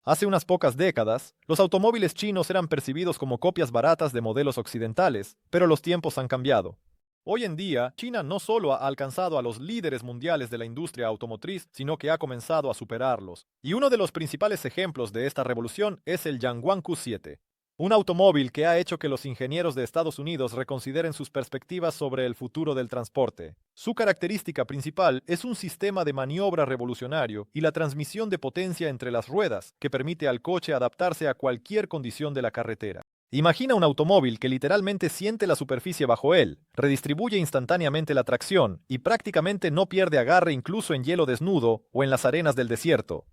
Hace unas pocas décadas, los automóviles chinos eran percibidos como copias baratas de modelos occidentales, pero los tiempos han cambiado. Hoy en día, China no solo ha alcanzado a los líderes mundiales de la industria automotriz, sino que ha comenzado a superarlos. Y uno de los principales ejemplos de esta revolución es el Yangwang Q7. Un automóvil que ha hecho que los ingenieros de Estados Unidos reconsideren sus perspectivas sobre el futuro del transporte. Su característica principal es un sistema de maniobra revolucionario y la transmisión de potencia entre las ruedas, que permite al coche adaptarse a cualquier condición de la carretera. Imagina un automóvil que literalmente siente la superficie bajo él, redistribuye instantáneamente la tracción y prácticamente no pierde agarre incluso en hielo desnudo o en las arenas del desierto.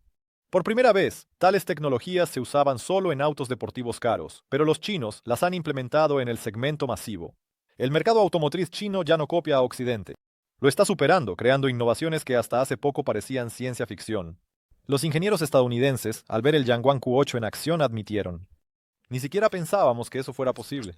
Por primera vez, tales tecnologías se usaban solo en autos deportivos caros, pero los chinos las han implementado en el segmento masivo. El mercado automotriz chino ya no copia a Occidente. Lo está superando, creando innovaciones que hasta hace poco parecían ciencia ficción. Los ingenieros estadounidenses, al ver el Yangwang Q8 en acción, admitieron: ni siquiera pensábamos que eso fuera posible.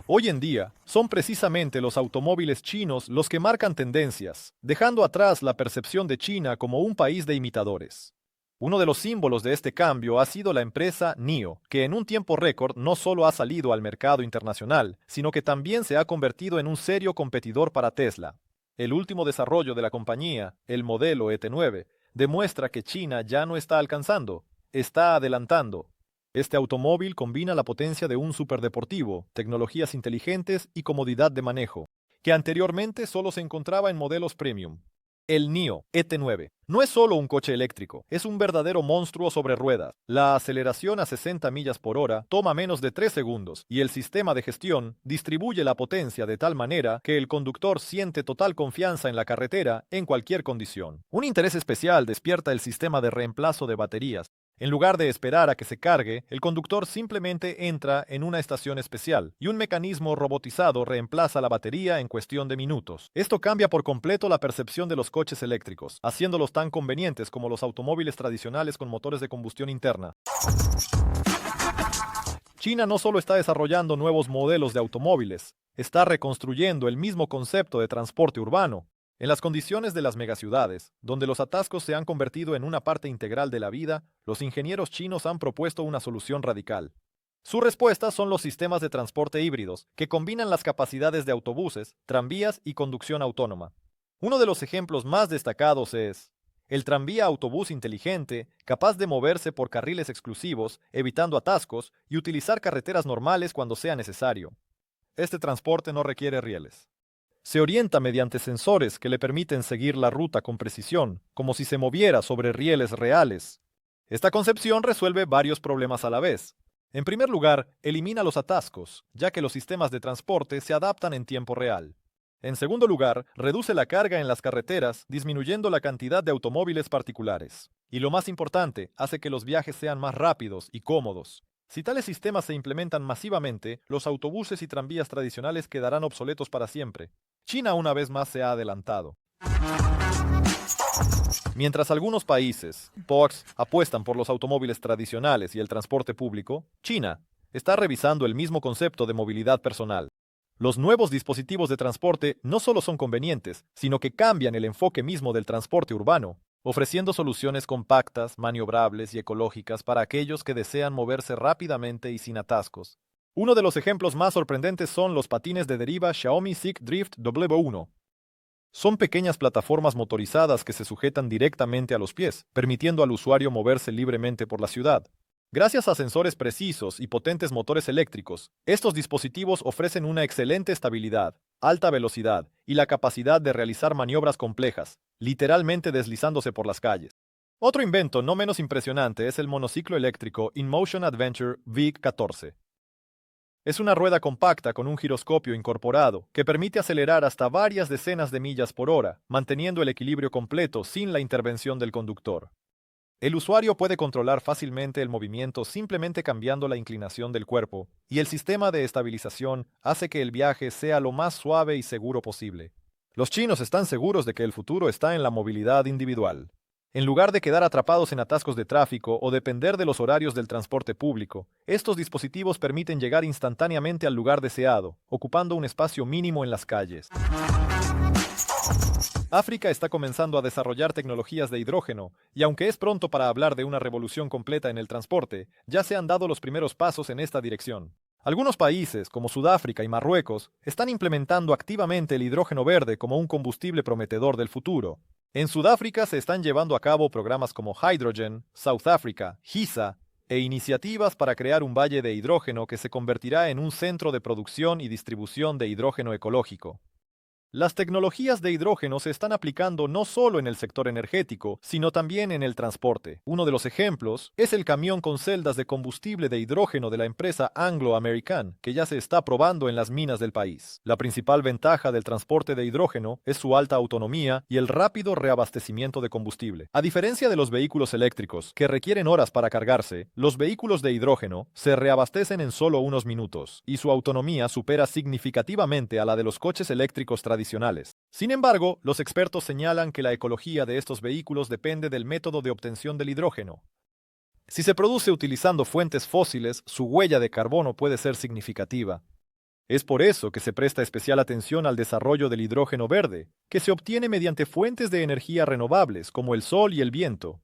Hoy en día, son precisamente los automóviles chinos los que marcan tendencias, dejando atrás la percepción de China como un país de imitadores. Uno de los símbolos de este cambio ha sido la empresa NIO, que en un tiempo récord no solo ha salido al mercado internacional, sino que también se ha convertido en un serio competidor para Tesla. El último desarrollo de la compañía, el modelo ET9, demuestra que China ya no está alcanzando, está adelantando. Este automóvil combina la potencia de un superdeportivo, tecnologías inteligentes y comodidad de manejo, que anteriormente solo se encontraba en modelos premium. El NIO ET9 no es solo un coche eléctrico, es un verdadero monstruo sobre ruedas. La aceleración a 60 millas por hora toma menos de 3 segundos y el sistema de gestión distribuye la potencia de tal manera que el conductor siente total confianza en la carretera en cualquier condición. Un interés especial despierta el sistema de reemplazo de baterías. En lugar de esperar a que se cargue, el conductor simplemente entra en una estación especial y un mecanismo robotizado reemplaza la batería en cuestión de minutos. Esto cambia por completo la percepción de los coches eléctricos, haciéndolos tan convenientes como los automóviles tradicionales con motores de combustión interna. China no solo está desarrollando nuevos modelos de automóviles, está reconstruyendo el mismo concepto de transporte urbano. En las condiciones de las megaciudades, donde los atascos se han convertido en una parte integral de la vida, los ingenieros chinos han propuesto una solución radical. Su respuesta son los sistemas de transporte híbridos, que combinan las capacidades de autobuses, tranvías y conducción autónoma. Uno de los ejemplos más destacados es el tranvía autobús inteligente, capaz de moverse por carriles exclusivos, evitando atascos y utilizar carreteras normales cuando sea necesario. Este transporte no requiere rieles. Se orienta mediante sensores que le permiten seguir la ruta con precisión, como si se moviera sobre rieles reales. Esta concepción resuelve varios problemas a la vez. En primer lugar, elimina los atascos, ya que los sistemas de transporte se adaptan en tiempo real. En segundo lugar, reduce la carga en las carreteras, disminuyendo la cantidad de automóviles particulares. Y lo más importante, hace que los viajes sean más rápidos y cómodos. Si tales sistemas se implementan masivamente, los autobuses y tranvías tradicionales quedarán obsoletos para siempre. China una vez más se ha adelantado. Mientras algunos países, POCs, apuestan por los automóviles tradicionales y el transporte público, China está revisando el mismo concepto de movilidad personal. Los nuevos dispositivos de transporte no solo son convenientes, sino que cambian el enfoque mismo del transporte urbano, ofreciendo soluciones compactas, maniobrables y ecológicas para aquellos que desean moverse rápidamente y sin atascos. Uno de los ejemplos más sorprendentes son los patines de deriva Xiaomi Zeekr Drift W1. Son pequeñas plataformas motorizadas que se sujetan directamente a los pies, permitiendo al usuario moverse libremente por la ciudad. Gracias a sensores precisos y potentes motores eléctricos, estos dispositivos ofrecen una excelente estabilidad, alta velocidad y la capacidad de realizar maniobras complejas, literalmente deslizándose por las calles. Otro invento no menos impresionante es el monociclo eléctrico InMotion Adventure VIC-14. Es una rueda compacta con un giroscopio incorporado que permite acelerar hasta varias decenas de millas por hora, manteniendo el equilibrio completo sin la intervención del conductor. El usuario puede controlar fácilmente el movimiento simplemente cambiando la inclinación del cuerpo, y el sistema de estabilización hace que el viaje sea lo más suave y seguro posible. Los chinos están seguros de que el futuro está en la movilidad individual. En lugar de quedar atrapados en atascos de tráfico o depender de los horarios del transporte público, estos dispositivos permiten llegar instantáneamente al lugar deseado, ocupando un espacio mínimo en las calles. África está comenzando a desarrollar tecnologías de hidrógeno, y aunque es pronto para hablar de una revolución completa en el transporte, ya se han dado los primeros pasos en esta dirección. Algunos países, como Sudáfrica y Marruecos, están implementando activamente el hidrógeno verde como un combustible prometedor del futuro. En Sudáfrica se están llevando a cabo programas como Hydrogen, South Africa, HISA, e iniciativas para crear un valle de hidrógeno que se convertirá en un centro de producción y distribución de hidrógeno ecológico. Las tecnologías de hidrógeno se están aplicando no solo en el sector energético, sino también en el transporte. Uno de los ejemplos es el camión con celdas de combustible de hidrógeno de la empresa Anglo American, que ya se está probando en las minas del país. La principal ventaja del transporte de hidrógeno es su alta autonomía y el rápido reabastecimiento de combustible. A diferencia de los vehículos eléctricos, que requieren horas para cargarse, los vehículos de hidrógeno se reabastecen en solo unos minutos, y su autonomía supera significativamente a la de los coches eléctricos tradicionales. Sin embargo, los expertos señalan que la ecología de estos vehículos depende del método de obtención del hidrógeno. Si se produce utilizando fuentes fósiles, su huella de carbono puede ser significativa. Es por eso que se presta especial atención al desarrollo del hidrógeno verde, que se obtiene mediante fuentes de energía renovables como el sol y el viento.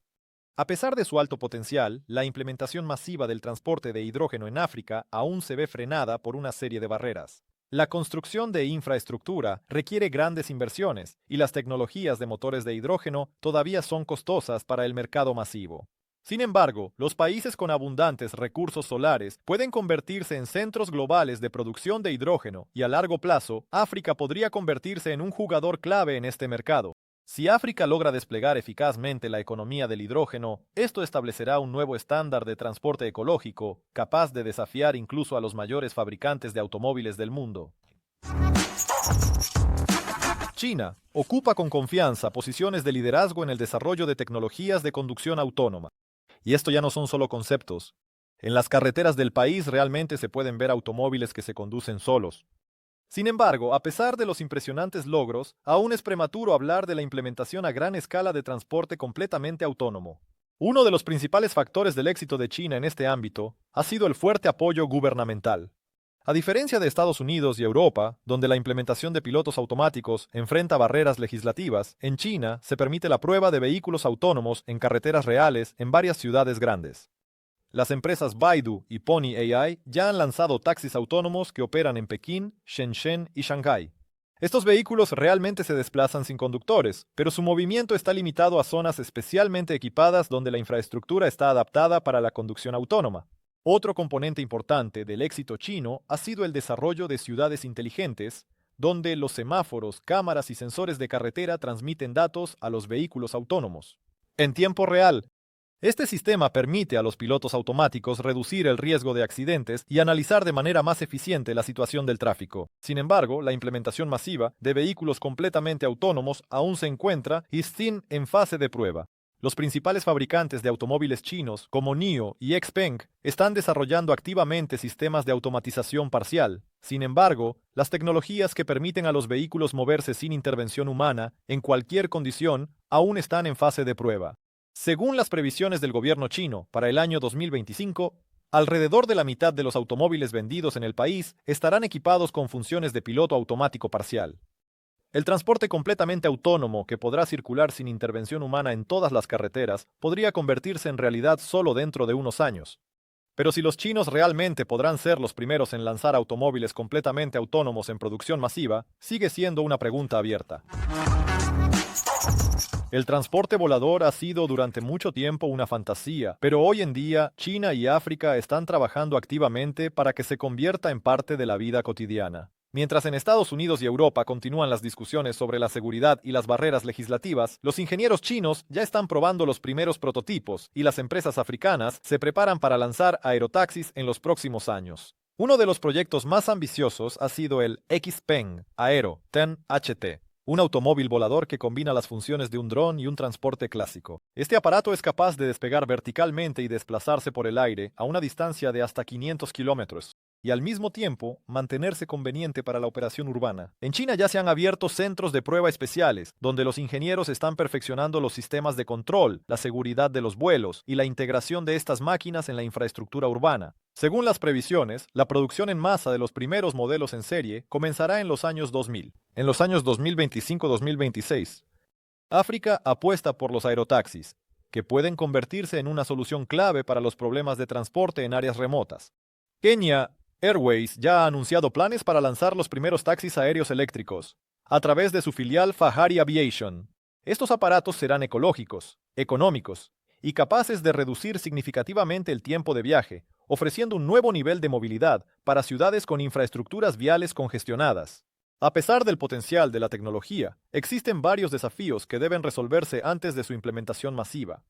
A pesar de su alto potencial, la implementación masiva del transporte de hidrógeno en África aún se ve frenada por una serie de barreras. La construcción de infraestructura requiere grandes inversiones y las tecnologías de motores de hidrógeno todavía son costosas para el mercado masivo. Sin embargo, los países con abundantes recursos solares pueden convertirse en centros globales de producción de hidrógeno y a largo plazo, África podría convertirse en un jugador clave en este mercado. Si África logra desplegar eficazmente la economía del hidrógeno, esto establecerá un nuevo estándar de transporte ecológico, capaz de desafiar incluso a los mayores fabricantes de automóviles del mundo. China ocupa con confianza posiciones de liderazgo en el desarrollo de tecnologías de conducción autónoma. Y esto ya no son solo conceptos. En las carreteras del país realmente se pueden ver automóviles que se conducen solos. Sin embargo, a pesar de los impresionantes logros, aún es prematuro hablar de la implementación a gran escala de transporte completamente autónomo. Uno de los principales factores del éxito de China en este ámbito ha sido el fuerte apoyo gubernamental. A diferencia de Estados Unidos y Europa, donde la implementación de pilotos automáticos enfrenta barreras legislativas, en China se permite la prueba de vehículos autónomos en carreteras reales en varias ciudades grandes. Las empresas Baidu y Pony AI ya han lanzado taxis autónomos que operan en Pekín, Shenzhen y Shanghái. Estos vehículos realmente se desplazan sin conductores, pero su movimiento está limitado a zonas especialmente equipadas donde la infraestructura está adaptada para la conducción autónoma. Otro componente importante del éxito chino ha sido el desarrollo de ciudades inteligentes, donde los semáforos, cámaras y sensores de carretera transmiten datos a los vehículos autónomos en tiempo real. Este sistema permite a los pilotos automáticos reducir el riesgo de accidentes y analizar de manera más eficiente la situación del tráfico. Sin embargo, la implementación masiva de vehículos completamente autónomos aún se encuentra en fase de prueba. Los principales fabricantes de automóviles chinos, como NIO y XPeng, están desarrollando activamente sistemas de automatización parcial. Sin embargo, las tecnologías que permiten a los vehículos moverse sin intervención humana, en cualquier condición, aún están en fase de prueba. Según las previsiones del gobierno chino, para el año 2025, alrededor de la mitad de los automóviles vendidos en el país estarán equipados con funciones de piloto automático parcial. El transporte completamente autónomo, que podrá circular sin intervención humana en todas las carreteras, podría convertirse en realidad solo dentro de unos años. Pero si los chinos realmente podrán ser los primeros en lanzar automóviles completamente autónomos en producción masiva, sigue siendo una pregunta abierta. El transporte volador ha sido durante mucho tiempo una fantasía, pero hoy en día China y África están trabajando activamente para que se convierta en parte de la vida cotidiana. Mientras en Estados Unidos y Europa continúan las discusiones sobre la seguridad y las barreras legislativas, los ingenieros chinos ya están probando los primeros prototipos y las empresas africanas se preparan para lanzar aerotaxis en los próximos años. Uno de los proyectos más ambiciosos ha sido el XPeng Aero 10HT. Un automóvil volador que combina las funciones de un dron y un transporte clásico. Este aparato es capaz de despegar verticalmente y desplazarse por el aire a una distancia de hasta 500 kilómetros, y al mismo tiempo mantenerse conveniente para la operación urbana. En China ya se han abierto centros de prueba especiales, donde los ingenieros están perfeccionando los sistemas de control, la seguridad de los vuelos y la integración de estas máquinas en la infraestructura urbana. Según las previsiones, la producción en masa de los primeros modelos en serie comenzará en los años 2000. En los años 2025-2026, África apuesta por los aerotaxis, que pueden convertirse en una solución clave para los problemas de transporte en áreas remotas. Kenya Airways ya ha anunciado planes para lanzar los primeros taxis aéreos eléctricos, a través de su filial Fahari Aviation. Estos aparatos serán ecológicos, económicos y capaces de reducir significativamente el tiempo de viaje, ofreciendo un nuevo nivel de movilidad para ciudades con infraestructuras viales congestionadas. A pesar del potencial de la tecnología, existen varios desafíos que deben resolverse antes de su implementación masiva.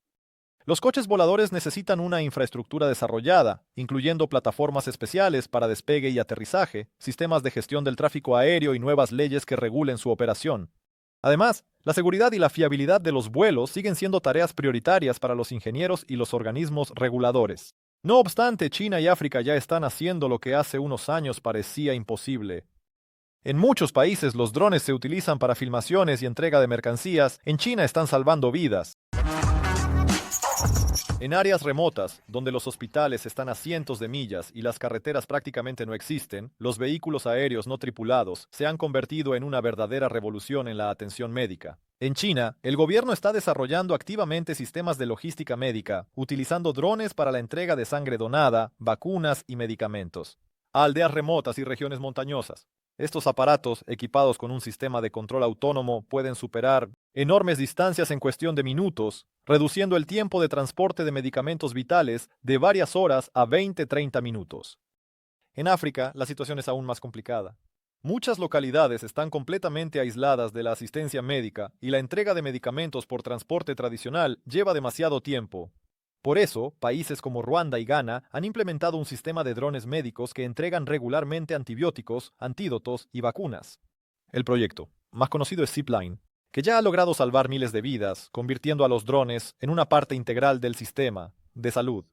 Los coches voladores necesitan una infraestructura desarrollada, incluyendo plataformas especiales para despegue y aterrizaje, sistemas de gestión del tráfico aéreo y nuevas leyes que regulen su operación. Además, la seguridad y la fiabilidad de los vuelos siguen siendo tareas prioritarias para los ingenieros y los organismos reguladores. No obstante, China y África ya están haciendo lo que hace unos años parecía imposible. En muchos países los drones se utilizan para filmaciones y entrega de mercancías. En China están salvando vidas. En áreas remotas, donde los hospitales están a cientos de millas y las carreteras prácticamente no existen, los vehículos aéreos no tripulados se han convertido en una verdadera revolución en la atención médica. En China, el gobierno está desarrollando activamente sistemas de logística médica, utilizando drones para la entrega de sangre donada, vacunas y medicamentos a aldeas remotas y regiones montañosas. Estos aparatos, equipados con un sistema de control autónomo, pueden superar enormes distancias en cuestión de minutos, reduciendo el tiempo de transporte de medicamentos vitales de varias horas a 20-30 minutos. En África, la situación es aún más complicada. Muchas localidades están completamente aisladas de la asistencia médica y la entrega de medicamentos por transporte tradicional lleva demasiado tiempo. Por eso, países como Ruanda y Ghana han implementado un sistema de drones médicos que entregan regularmente antibióticos, antídotos y vacunas. El proyecto, más conocido es Zipline, que ya ha logrado salvar miles de vidas, convirtiendo a los drones en una parte integral del sistema de salud.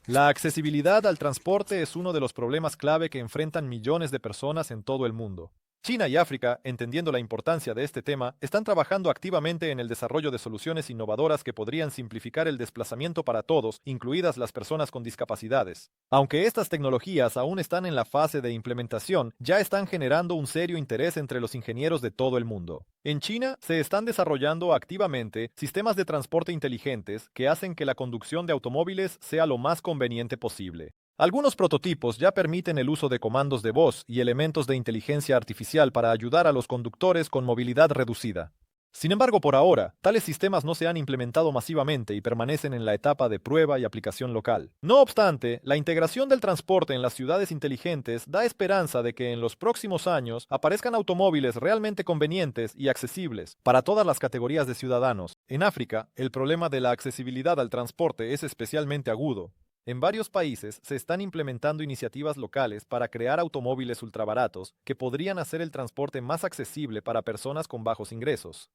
La accesibilidad al transporte es uno de los problemas clave que enfrentan millones de personas en todo el mundo. China y África, entendiendo la importancia de este tema, están trabajando activamente en el desarrollo de soluciones innovadoras que podrían simplificar el desplazamiento para todos, incluidas las personas con discapacidades. Aunque estas tecnologías aún están en la fase de implementación, ya están generando un serio interés entre los ingenieros de todo el mundo. En China, se están desarrollando activamente sistemas de transporte inteligentes que hacen que la conducción de automóviles sea lo más conveniente posible. Algunos prototipos ya permiten el uso de comandos de voz y elementos de inteligencia artificial para ayudar a los conductores con movilidad reducida. Sin embargo, por ahora, tales sistemas no se han implementado masivamente y permanecen en la etapa de prueba y aplicación local. No obstante, la integración del transporte en las ciudades inteligentes da esperanza de que en los próximos años aparezcan automóviles realmente convenientes y accesibles para todas las categorías de ciudadanos. En África, el problema de la accesibilidad al transporte es especialmente agudo. En varios países se están implementando iniciativas locales para crear automóviles ultrabaratos que podrían hacer el transporte más accesible para personas con bajos ingresos.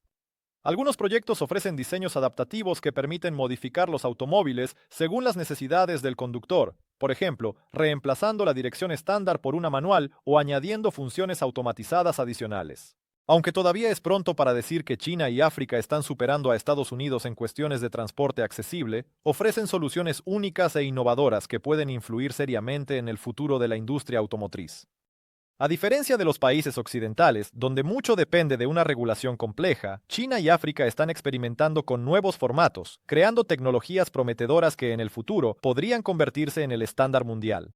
Algunos proyectos ofrecen diseños adaptativos que permiten modificar los automóviles según las necesidades del conductor, por ejemplo, reemplazando la dirección estándar por una manual o añadiendo funciones automatizadas adicionales. Aunque todavía es pronto para decir que China y África están superando a Estados Unidos en cuestiones de transporte accesible, ofrecen soluciones únicas e innovadoras que pueden influir seriamente en el futuro de la industria automotriz. A diferencia de los países occidentales, donde mucho depende de una regulación compleja, China y África están experimentando con nuevos formatos, creando tecnologías prometedoras que en el futuro podrían convertirse en el estándar mundial.